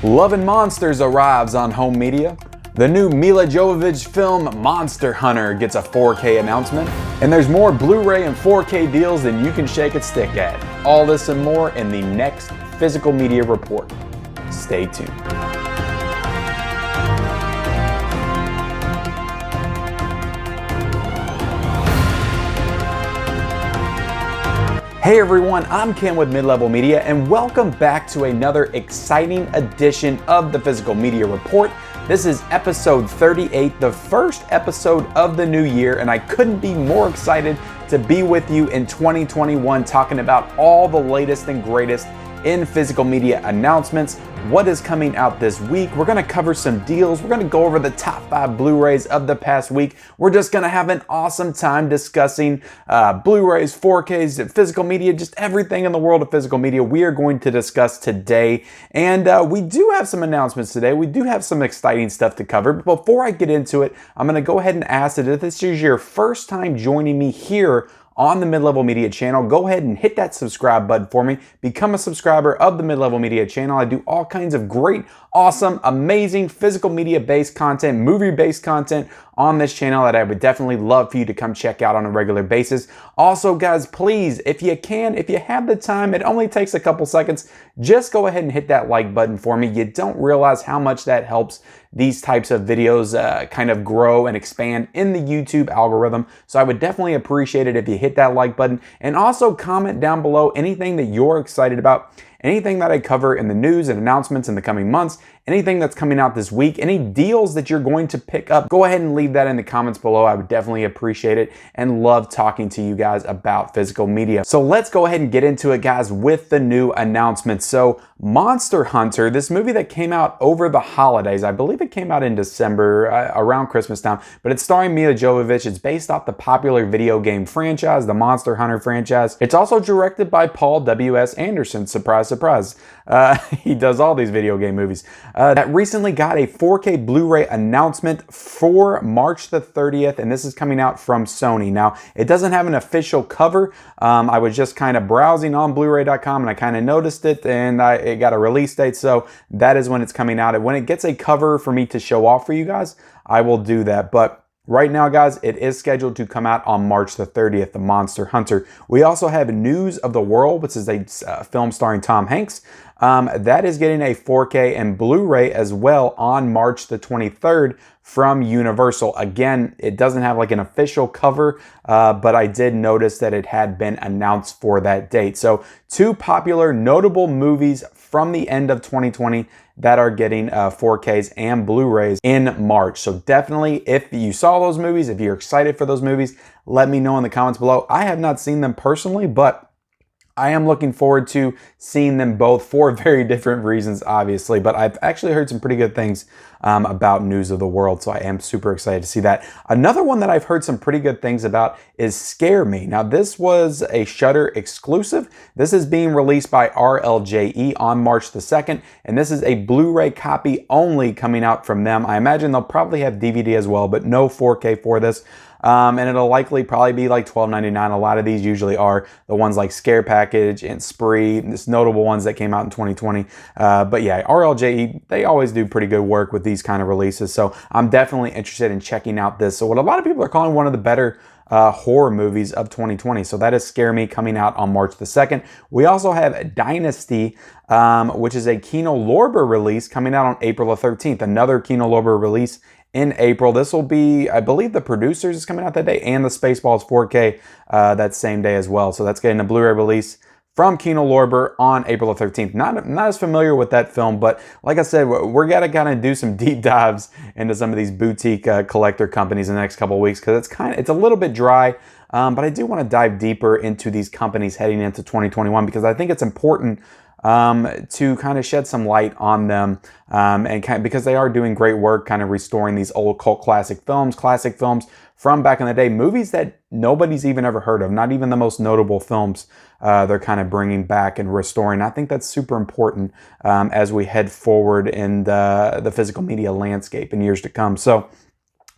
Love and Monsters arrives on home media. The new Mila Jovovich film Monster Hunter gets a 4K announcement. And there's more Blu-ray and 4K deals than you can shake a stick at. All this and more in the next Physical Media Report. Stay tuned. Hey everyone, I'm Ken with Mid-Level Media and welcome back to another exciting edition of the Physical Media Report. This is episode 38, the first episode of the new year, and I couldn't be more excited to be with you in 2021 talking about all the latest and greatest in physical media announcements, what is coming out this week. We're going to cover some deals. We're going to go over the top 5 Blu-rays of the past week. We're just going to have an awesome time discussing Blu-rays, 4Ks, physical media, just everything in the world of physical media we are going to discuss today. And we do have some announcements today. We do have some exciting stuff to cover. But before I get into it, I'm going to go ahead and ask that if this is your first time joining me here on the Mid-Level Media channel, go ahead and hit that subscribe button for me. Become a subscriber of the Mid-Level Media channel. I do all kinds of great, awesome, amazing physical media-based content, movie-based content on this channel that I would definitely love for you to come check out on a regular basis. Also, guys, please, if you can, if you have the time, it only takes a couple seconds, just go ahead and hit that like button for me. You don't realize how much that helps these types of videos kind of grow and expand in the YouTube algorithm. So I would definitely appreciate it if you hit that like button, and also comment down below anything that you're excited about, anything that I cover in the news and announcements in the coming months, anything that's coming out this week, any deals that you're going to pick up. Go ahead and leave that in the comments below. I would definitely appreciate it and love talking to you guys about physical media. So let's go ahead and get into it, guys, with the new announcements. So Monster Hunter, this movie that came out over the holidays, I believe it came out in December, around Christmas time, but it's starring Mila Jovovich. It's based off the popular video game franchise, the Monster Hunter franchise. It's also directed by Paul W.S. Anderson. Surprise, surprise. He does all these video game movies. That recently got a 4K Blu-ray announcement for March the 30th, and this is coming out from Sony. Now, it doesn't have an official cover. I was just kind of browsing on blu-ray.com and I kind of noticed it, and it got a release date, so that is when it's coming out. And when it gets a cover for me to show off for you guys, I will do that. But right now, guys, it is scheduled to come out on March the 30th, the Monster Hunter. We also have News of the World, which is a film starring Tom Hanks. That is getting a 4K and Blu-ray as well on March the 23rd from Universal. Again, it doesn't have like an official cover, but I did notice that it had been announced for that date. So 2 popular, notable movies from the end of 2020 that are getting 4Ks and Blu-rays in March. So definitely, if you saw those movies, if you're excited for those movies, let me know in the comments below. I have not seen them personally, but I am looking forward to seeing them both for very different reasons, obviously. But I've actually heard some pretty good things about News of the World, so I am super excited to see that. Another one that I've heard some pretty good things about is Scare Me. Now, this was a Shudder exclusive. This is being released by RLJE on March the 2nd, and this is a Blu-ray copy only coming out from them. I imagine they'll probably have DVD as well, but no 4K for this. And it'll likely probably be like $12.99. A lot of these usually are the ones like Scare Package and Spree, just notable ones that came out in 2020. But yeah, RLJE, they always do pretty good work with these kind of releases. So I'm definitely interested in checking out this. So what a lot of people are calling one of the better horror movies of 2020. So that is Scare Me, coming out on March the 2nd. We also have Dynasty, which is a Kino Lorber release, coming out on April the 13th. Another Kino Lorber release in April. This will be, I believe, the Producers is coming out that day, and the Spaceballs 4K that same day as well. So that's getting a Blu-ray release from Kino Lorber on April the 13th. Not as familiar with that film, but like I said, we're gonna kind of do some deep dives into some of these boutique collector companies in the next couple of weeks, because it's a little bit dry. But I do want to dive deeper into these companies heading into 2021, because I think it's important to kind of shed some light on them, because they are doing great work kind of restoring these old cult classic films from back in the day, movies that nobody's even ever heard of, not even the most notable films they're kind of bringing back and restoring. I think that's super important as we head forward in the physical media landscape in years to come. So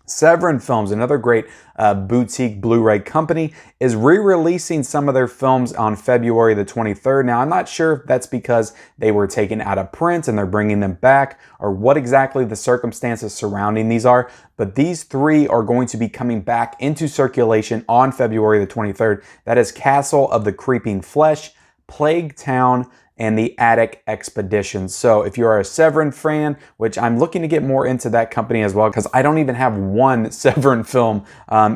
Severin Films, another great boutique Blu-ray company, is re-releasing some of their films on February the 23rd. Now, I'm not sure if that's because they were taken out of print and they're bringing them back, or what exactly the circumstances surrounding these are, but these three are going to be coming back into circulation on February the 23rd. That is Castle of the Creeping Flesh, Plague Town, and the Attic Expedition. So if you are a Severin fan, which I'm looking to get more into that company as well, because I don't even have one Severin film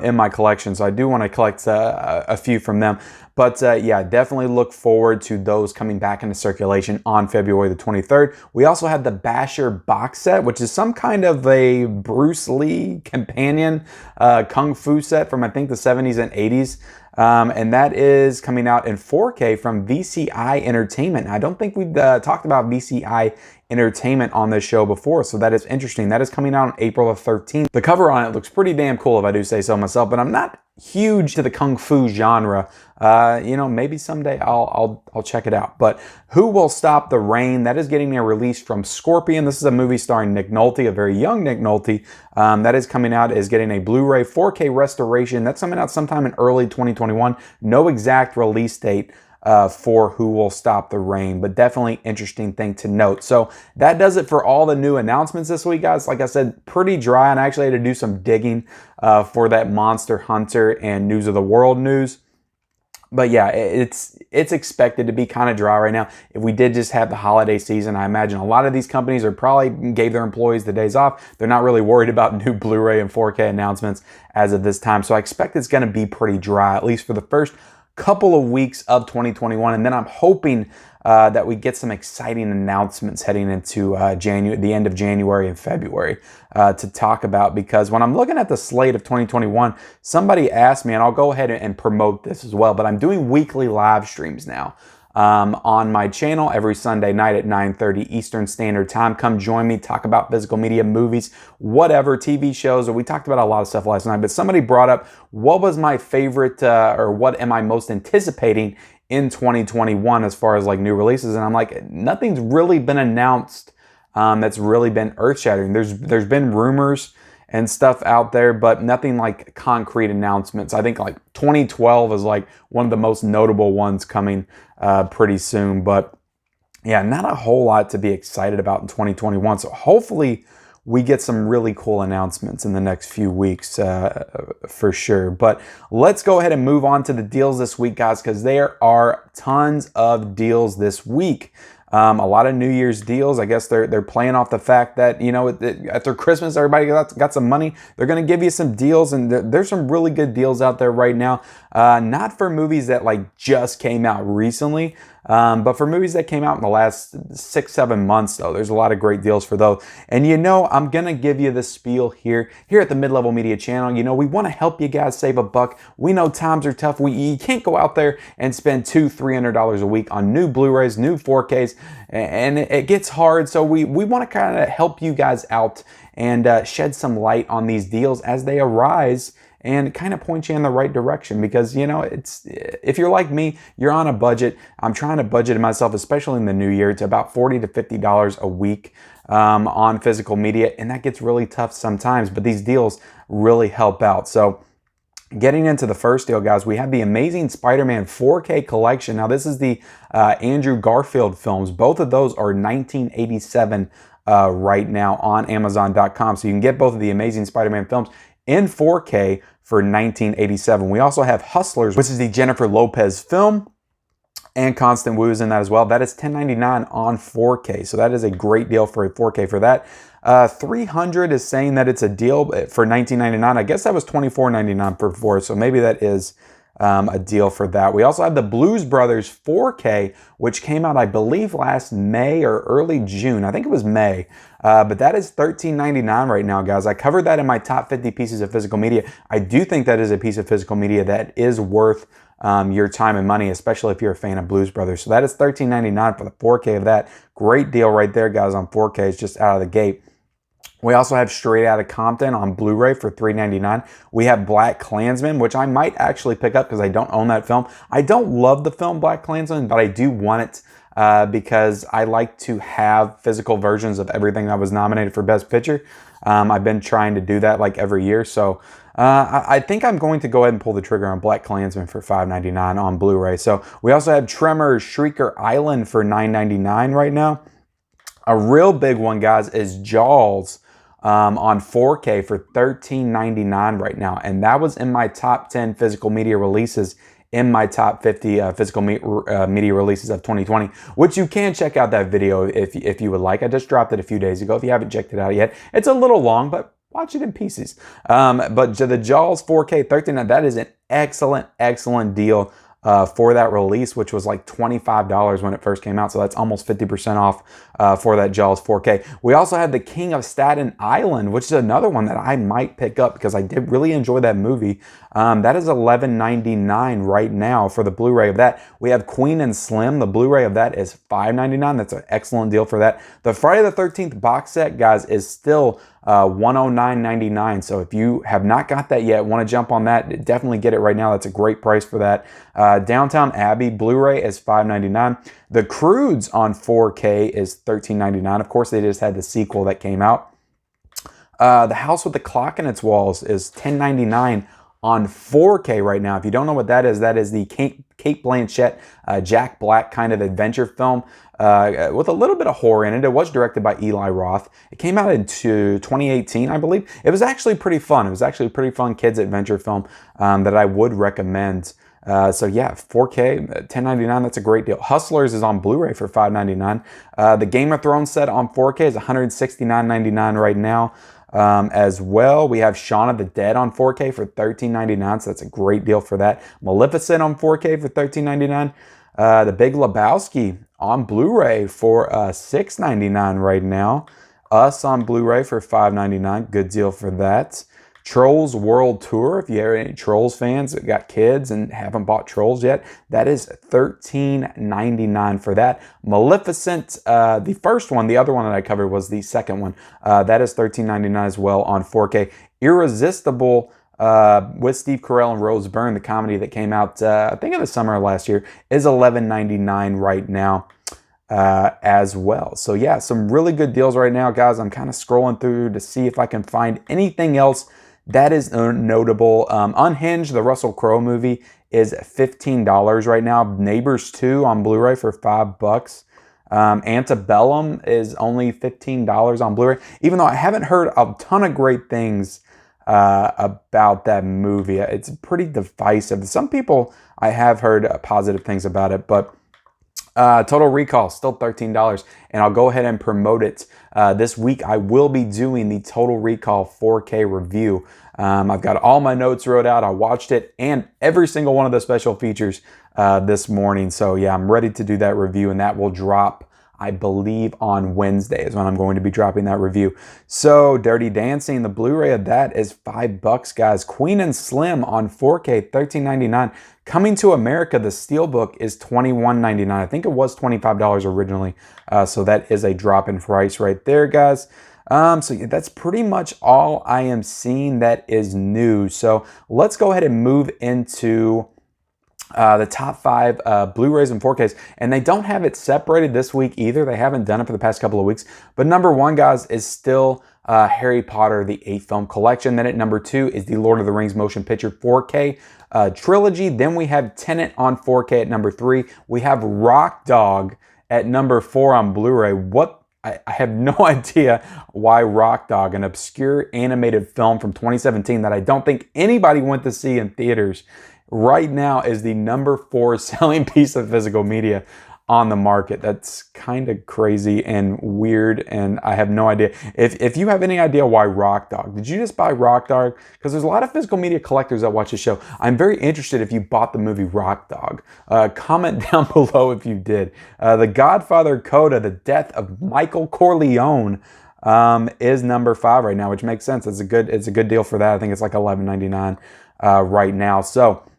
in my collection, so I do want to collect a few from them. But yeah, definitely look forward to those coming back into circulation on February the 23rd. We also had the Basher box set, which is some kind of a Bruce Lee companion kung fu set from I think the 70s and 80s. And that is coming out in 4K from VCI Entertainment. I don't think we've talked about VCI Entertainment on this show before, so that is interesting. That is coming out on April the 13th. The cover on it looks pretty damn cool, if I do say so myself, but I'm not huge to the kung fu genre. You know, maybe someday I'll check it out. But Who Will Stop the Rain? That is getting a release from Scorpion. This is a movie starring Nick Nolte, a very young Nick Nolte. That is coming out, is getting a Blu-ray 4K restoration. That's coming out sometime in early 2021. No exact release date for Who Will Stop the Rain, but definitely interesting thing to note. So that does it for all the new announcements this week, guys. Like I said, pretty dry, and I actually had to do some digging for that Monster Hunter and News of the World news. But yeah, it's expected to be kind of dry right now. If we did just have the holiday season, I imagine a lot of these companies are probably gave their employees the days off. They're not really worried about new Blu-ray and 4K announcements as of this time. So I expect it's going to be pretty dry, at least for the first couple of weeks of 2021. And then I'm hoping that we get some exciting announcements heading into the end of January and February to talk about, because when I'm looking at the slate of 2021, somebody asked me, and I'll go ahead and promote this as well, but I'm doing weekly live streams now on my channel every Sunday night at 9:30 Eastern Standard Time. Come join me, talk about physical media, movies, whatever, TV shows, or we talked about a lot of stuff last night, but somebody brought up what was my favorite or what am I most anticipating in 2021 as far as like new releases, and I'm like, nothing's really been announced that's really been earth-shattering. There's been rumors and stuff out there, but nothing like concrete announcements. I think like 2012 is like one of the most notable ones coming pretty soon, but yeah, not a whole lot to be excited about in 2021. So hopefully we get some really cool announcements in the next few weeks for sure. But let's go ahead and move on to the deals this week, guys, because there are tons of deals this week. A lot of New Year's deals. I guess they're playing off the fact that, you know, after Christmas, everybody got some money. They're going to give you some deals, and there's some really good deals out there right now. Not for movies that like just came out recently, but for movies that came out in the last 6-7 months, though, there's a lot of great deals for those. And you know, I'm going to give you the spiel here at the Mid-Level Media channel. You know, we want to help you guys save a buck. We know times are tough. You can't go out there and spend $200-300 a week on new Blu-rays, new 4Ks, and it gets hard. So we want to kind of help you guys out and shed some light on these deals as they arise, and kind of point you in the right direction, because, you know, if you're like me, you're on a budget. I'm trying to budget myself, especially in the new year, to about $40 to $50 a week on physical media, and that gets really tough sometimes, but these deals really help out. So getting into the first deal, guys, we have the Amazing Spider-Man 4K collection. Now, this is the Andrew Garfield films. Both of those are 1987 right now on Amazon.com. So you can get both of the Amazing Spider-Man films in 4K for 1987. We also have Hustlers, which is the Jennifer Lopez film, and Constant Wu is in that as well. That is $10.99 on 4K. So that is a great deal for a 4K for that. 300 is saying that it's a deal for $19.99. I guess that was $24.99 for 4, so maybe that is a deal for that. We also have the Blues Brothers 4K, which came out, I believe, last May or early June. I think it was May. But that is $13.99 right now, guys. I covered that in my top 50 pieces of physical media. I do think that is a piece of physical media that is worth your time and money, especially if you're a fan of Blues Brothers. So that is $13.99 for the 4K of that. Great deal right there, guys, on 4K. It's just out of the gate. We also have Straight Outta Compton on Blu-ray for $3.99. We have Black Klansman, which I might actually pick up because I don't own that film. I don't love the film Black Klansman, but I do want it because I like to have physical versions of everything that was nominated for Best Picture. I've been trying to do that like every year, so I think I'm going to go ahead and pull the trigger on BlacKkKlansman for $5.99 on Blu-ray. So we also have Tremors Shrieker Island for $9.99 right now. A real big one, guys, is Jaws on 4K for $13.99 right now. And that was in my top 10 physical media releases in my top 50 physical media releases of 2020, which you can check out that video if you would like. I just dropped it a few days ago. If you haven't checked it out yet, it's a little long, but watch it in pieces. But the Jaws 4K $13, that is an excellent deal for that release, which was like $25 when it first came out. So that's almost 50% off for that Jaws 4K. We also have The King of Staten Island, which is another one that I might pick up because I did really enjoy that movie. That is $11.99 right now for the Blu-ray of that. We have Queen and Slim. The Blu-ray of that is $5.99. That's an excellent deal for that. The Friday the 13th box set, guys, is still $109.99. So if you have not got that yet, want to jump on that, definitely get it right now. That's a great price for that. Downtown Abbey Blu-ray is $5.99. The Croods on 4K is $13.99. Of course, they just had the sequel that came out. The House with the Clock in Its Walls is $10.99 on 4K right now. If you don't know what that is the Kate Blanchett, Jack Black kind of adventure film with a little bit of horror in it. It was directed by Eli Roth. It came out in 2018, I believe. It was actually pretty fun. It was actually a pretty fun kids adventure film that I would recommend. So yeah, 4K, $10.99, that's a great deal. Hustlers is on Blu-ray for $5.99. The Game of Thrones set on 4K is $169.99 right now. As well, we have Shaun of the Dead on 4K for $13.99, so that's a great deal for that. Maleficent on 4K for $13.99. The Big Lebowski on Blu-ray for $6.99 right now. Us on Blu-ray for $5.99, good deal for that. Trolls World Tour, if you have any Trolls fans that got kids and haven't bought Trolls yet, that is $13.99 for that. Maleficent, the first one, the other one that I covered was the second one. That is $13.99 as well on 4K. Irresistible with Steve Carell and Rose Byrne, the comedy that came out, I think in the summer of last year, is $11.99 right now. As well. So yeah, some really good deals right now, guys. I'm kind of scrolling through to see if I can find anything else that is notable. Unhinged, the Russell Crowe movie, is $15 right now. Neighbors 2 on Blu-ray for $5. Antebellum is only $15 on Blu-ray, even though I haven't heard a ton of great things about that movie. It's pretty divisive. Some people, I have heard positive things about it, but Total Recall, still $13, and I'll go ahead and promote it. This week, I will be doing the Total Recall 4K review. I've got all my notes wrote out. I watched it and every single one of the special features this morning. So yeah, I'm ready to do that review, and that will drop, I believe, on Wednesday is when I'm going to be dropping that review. So Dirty Dancing, the Blu-ray of that is $5, guys. Queen and Slim on 4K, $13.99. Coming to America, the Steelbook is $21.99. I think it was $25 originally. So that is a drop in price right there, guys. So yeah, that's pretty much all I am seeing that is new. So let's go ahead and move into the top 5 Blu-rays and 4Ks, and they don't have it separated this week either. They haven't done it for the past couple of weeks. But number 1, guys, is still Harry Potter, the 8 film collection. Then at number 2 is the Lord of the Rings motion picture 4K trilogy. Then we have Tenet on 4K at number 3. We have Rock Dog at number 4 on Blu-ray. I have no idea why Rock Dog, an obscure animated film from 2017 that I don't think anybody went to see in theaters, right now is the number 4 selling piece of physical media on the market. That's kind of crazy and weird, and I have no idea. If you have any idea why Rock Dog, did you just buy Rock Dog? Because there's a lot of physical media collectors that watch the show. I'm very interested if you bought the movie Rock Dog. Comment down below if you did. The Godfather Coda, The Death of Michael Corleone, is number 5 right now, which makes sense. It's a good deal for that. I think it's like $11.99 right now. So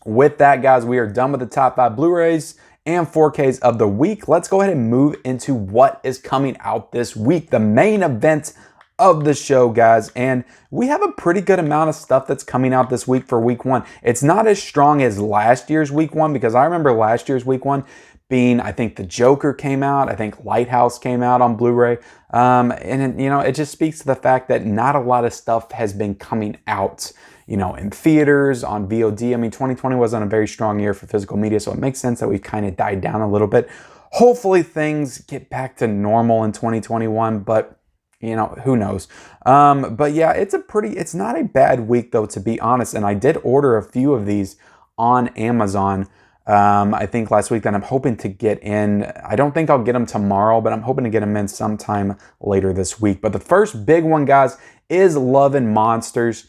with that, guys, we are done with the top 5 Blu-rays and 4Ks of the week. Let's go ahead and move into what is coming out this week, the main event of the show, guys. And we have a pretty good amount of stuff that's coming out this week for week 1. It's not as strong as last year's week 1, because I remember last year's week 1, being, I think The Joker came out, I think Lighthouse came out on Blu-ray, and it just speaks to the fact that not a lot of stuff has been coming out, in theaters, on VOD. I mean, 2020 wasn't a very strong year for physical media, so it makes sense that we've kind of died down a little bit. Hopefully things get back to normal in 2021, but who knows? But yeah, it's not a bad week though, to be honest. And I did order a few of these on Amazon. I think last week that I'm hoping to get in. I don't think I'll get them tomorrow, but I'm hoping to get them in sometime later this week. But the first big one, guys, is Love and Monsters.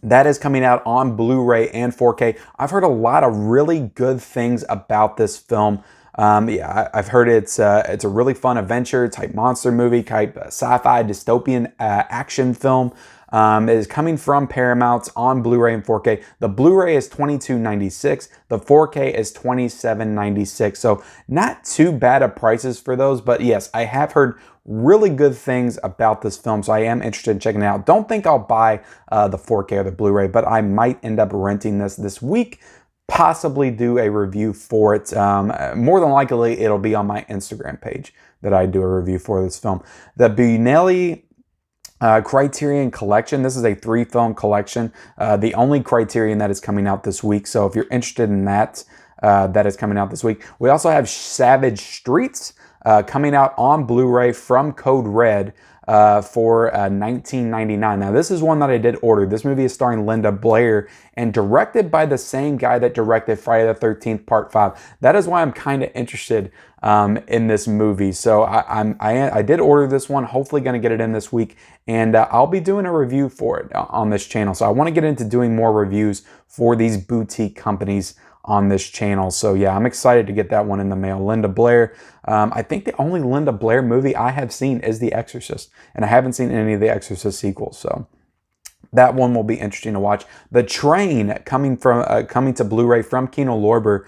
That is coming out on Blu-ray and 4K. I've heard a lot of really good things about this film. Yeah, I've heard it's a really fun adventure type monster movie, type sci-fi dystopian action film. It is coming from Paramount on Blu-ray and 4K. The Blu-ray is $22.96. The 4K is $27.96. So not too bad of prices for those. But yes, I have heard really good things about this film, so I am interested in checking it out. Don't think I'll buy the 4K or the Blu-ray, but I might end up renting this week. Possibly do a review for it. More than likely, it'll be on my Instagram page that I do a review for this film. The Bunelli Criterion Collection. This is a 3-film collection. The only Criterion that is coming out this week. So if you're interested in that, that is coming out this week. We also have Savage Streets coming out on Blu-ray from Code Red for $19.99. Now, this is one that I did order. This movie is starring Linda Blair and directed by the same guy that directed Friday the 13th Part 5. That is why I'm kind of interested in this movie. So I did order this one. Hopefully going to get it in this week, and I'll be doing a review for it on this channel. So I want to get into doing more reviews for these boutique companies on this channel. So yeah, I'm excited to get that one in the mail. Linda Blair. I think the only Linda Blair movie I have seen is The Exorcist, and I haven't seen any of the Exorcist sequels. So that one will be interesting to watch. The Train coming to Blu-ray from Kino Lorber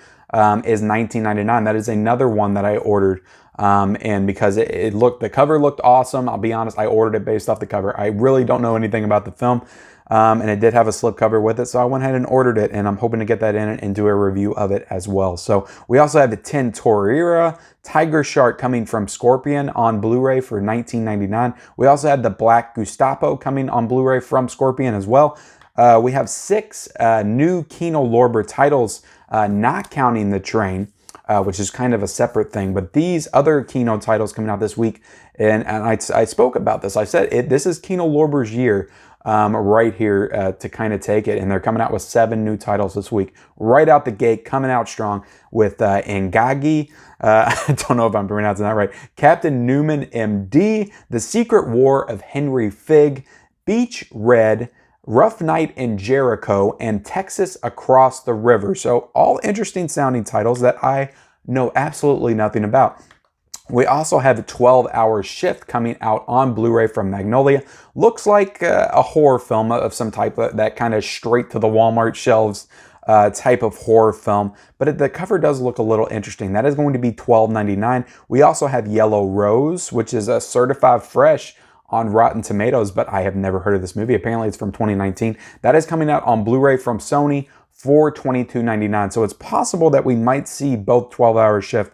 is $19.99. That is another one that I ordered. And because the cover looked awesome, I'll be honest, I ordered it based off the cover. I really don't know anything about the film. And it did have a slipcover with it, so I went ahead and ordered it, and I'm hoping to get that in and do a review of it as well. So we also have the Tintorera Tiger Shark coming from Scorpion on Blu-ray for $19.99. We also had the Black Gestapo coming on Blu-ray from Scorpion as well. We have 6 new Kino Lorber titles, not counting The Train, which is kind of a separate thing. But these other Kino titles coming out this week, and I spoke about this. I said this is Kino Lorber's year. Right here to kind of take it, and they're coming out with 7 new titles this week, right out the gate, coming out strong with Ingagi, I don't know if I'm pronouncing that right, Captain Newman MD, The Secret War of Henry Fig, Beach Red, Rough Night in Jericho, and Texas Across the River. So all interesting sounding titles that I know absolutely nothing about. We also have a 12-hour Shift coming out on Blu-ray from Magnolia. Looks like a horror film of some type, that kind of straight to the Walmart shelves type of horror film. But the cover does look a little interesting. That is going to be $12.99. We also have Yellow Rose, which is a certified fresh on Rotten Tomatoes, but I have never heard of this movie. Apparently it's from 2019. That is coming out on Blu-ray from Sony for $22.99. So it's possible that we might see both 12-hour Shift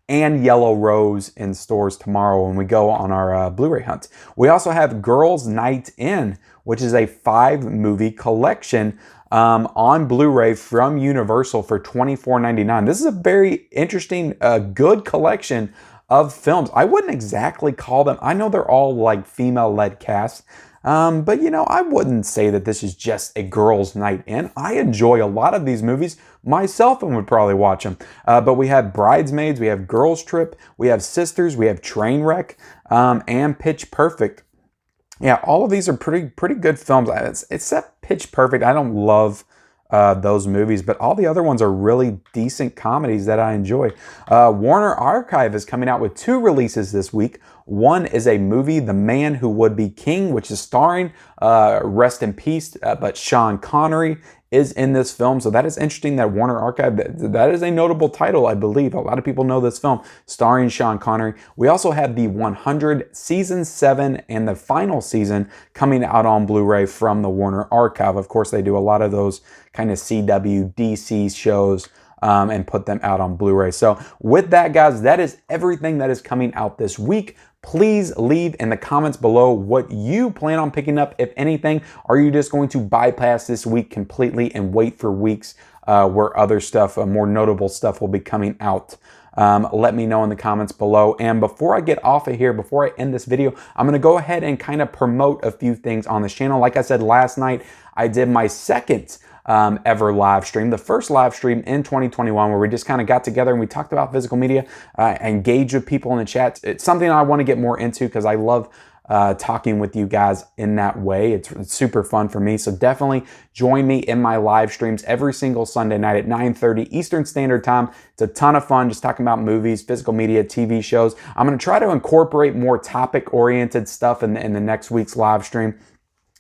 and Yellow Rose in stores tomorrow when we go on our Blu-ray hunt. We also have Girls Night In, which is a 5-movie collection on Blu-ray from Universal for $24.99. This is a very interesting, good collection of films. I wouldn't exactly call them, I know they're all like female-led casts, but I wouldn't say that this is just a girls' night in. I enjoy a lot of these movies myself and would probably watch them. But we have Bridesmaids, we have Girls Trip, we have Sisters, we have Trainwreck, and Pitch Perfect. Yeah, all of these are pretty good films. Except Pitch Perfect, I don't love those movies, but all the other ones are really decent comedies that I enjoy. Warner Archive is coming out with 2 releases this week. One is a movie, The Man Who Would Be King, which is starring, rest in peace, but Sean Connery is in this film. So that is interesting that Warner Archive, that is a notable title, I believe. A lot of people know this film, starring Sean Connery. We also have the 100 Season 7 and the final season coming out on Blu-ray from the Warner Archive. Of course, they do a lot of those kind of CW, DC shows and put them out on Blu-ray. So with that, guys, that is everything that is coming out this week. Please leave in the comments below what you plan on picking up, if anything. Are you just going to bypass this week completely and wait for weeks where other stuff, more notable stuff will be coming out? Let me know in the comments below. And before I get off of here, before I end this video, I'm going to go ahead and kind of promote a few things on this channel. Like I said, last night I did my second ever live stream, the first live stream in 2021, where we just kind of got together and we talked about physical media, engaged with people in the chat. It's something I want to get more into because I love talking with you guys in that way. It's super fun for me. So definitely join me in my live streams every single Sunday night at 9:30 Eastern Standard Time. It's a ton of fun just talking about movies, physical media, TV shows. I'm going to try to incorporate more topic-oriented stuff in the next week's live stream,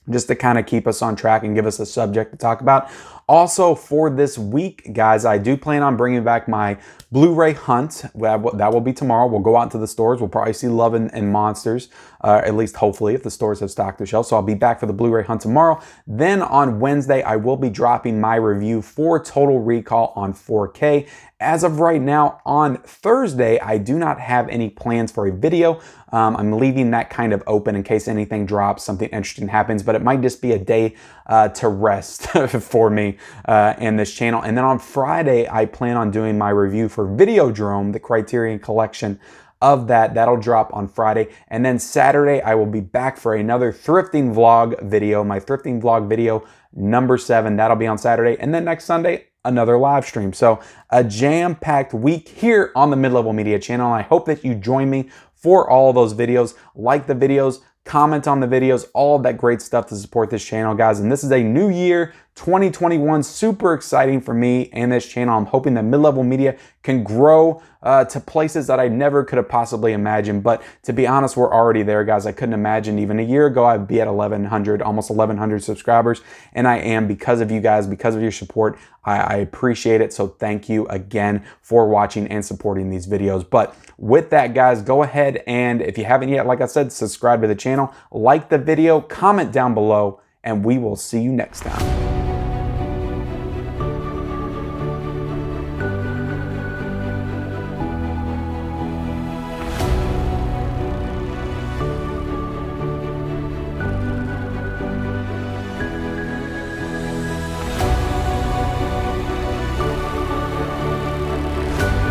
just to kind of keep us on track and give us a subject to talk about. Also, for this week, guys, I do plan on bringing back my Blu-ray hunt. That will be tomorrow. We'll go out into the stores. We'll probably see Love and Monsters, at least hopefully, if the stores have stocked their shelves. So I'll be back for the Blu-ray hunt tomorrow. Then on Wednesday, I will be dropping my review for Total Recall on 4K. As of right now, on Thursday, I do not have any plans for a video. I'm leaving that kind of open in case anything drops, something interesting happens, but it might just be a day to rest for me in this channel. And then on Friday, I plan on doing my review for Videodrome, the Criterion collection of that. That'll drop on Friday. And then Saturday, I will be back for another thrifting vlog video, my thrifting vlog video number 7. That'll be on Saturday. And then next Sunday, another live stream. So a jam-packed week here on the Mid-Level Media channel. I hope that you join me for all of those videos. Like the videos, comment on the videos, all of that great stuff to support this channel, guys. And this is a new year, 2021, super exciting for me and this channel. I'm hoping that Mid-Level Media can grow to places that I never could have possibly imagined. But to be honest, we're already there, guys. I couldn't imagine even a year ago I'd be at 1,100, almost 1,100 subscribers. And I am, because of you guys, because of your support. I appreciate it. So thank you again for watching and supporting these videos. But with that, guys, go ahead and if you haven't yet, like I said, subscribe to the channel, like the video, comment down below, and we will see you next time.